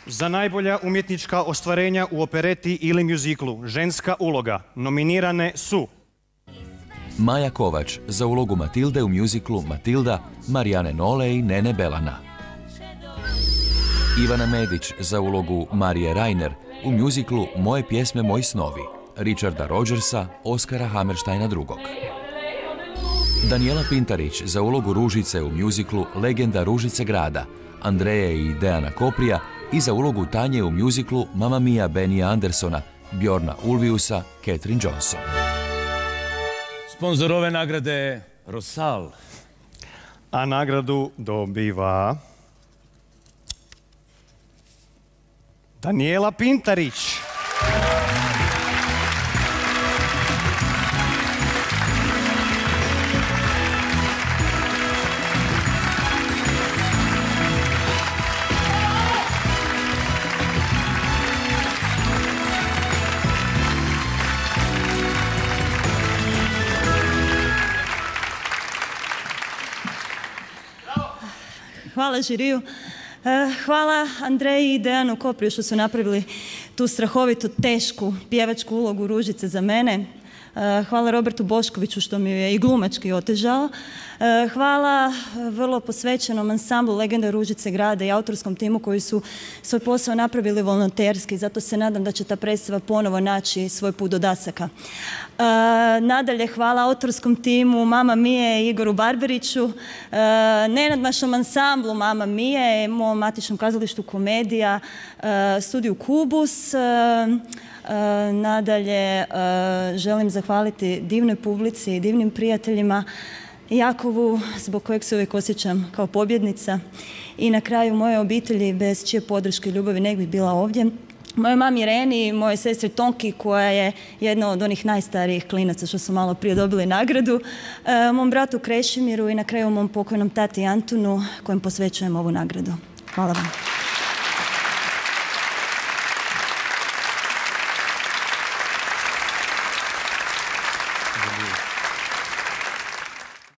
Za najbolja umjetnička ostvarenja u opereti ili mjuziklu, ženska uloga, nominirane su Maja Kovač za ulogu Matilde u mjuziklu Matilda Marijane Nole i Nene Belana. Ivana Medić za ulogu Marije Reiner u mjuziklu Moje pjesme, moji snovi Richarda Rodgersa, Oskara Hammersteina II. Danijela Pintarić za ulogu Ružice u mjuziklu Legenda Ružice grada Andreje i Dejana Koprija i za ulogu Tanje u mjuziklu Mamma Mia Benija Andersona, Bjorna Ulviusa, Catherine Johnson. Sponzor ove nagrade je Rosal. A nagradu dobiva Danijela Pintarić. Hvala žiriju. Hvala Andreji i Dejanu Kopriju što su napravili tu strahovito tešku pjevačku ulogu Ružice za mene. Hvala Robertu Boškoviću što mi je i glumački otežao. Hvala vrlo posvećenom ansamblu Legenda Ružice grada i autorskom timu koji su svoj posao napravili volonterski. Zato se nadam da će ta predstava ponovo naći svoj put do dasaka. Nadalje, hvala autorskom timu Mamma Mie i Igoru Barberiću, nenadmašnom ansamblu Mamma Mie, mom matičnom kazalištu Komedija, studiju Kubus. Nadalje, želim zahvaliti divnoj publici i divnim prijateljima, Jakovu, zbog kojeg se uvijek osjećam kao pobjednica, i na kraju moje obitelji bez čije podrške i ljubavi ne bih bila ovdje. Mojoj mami Reni i mojoj sestri Tonki, koja je jedna od onih najstarijih klinaca što su malo prije dobili nagradu, mom bratu Krešimiru i na kraju mom pokojnom tati Antunu, kojem posvećujem ovu nagradu. Hvala vam.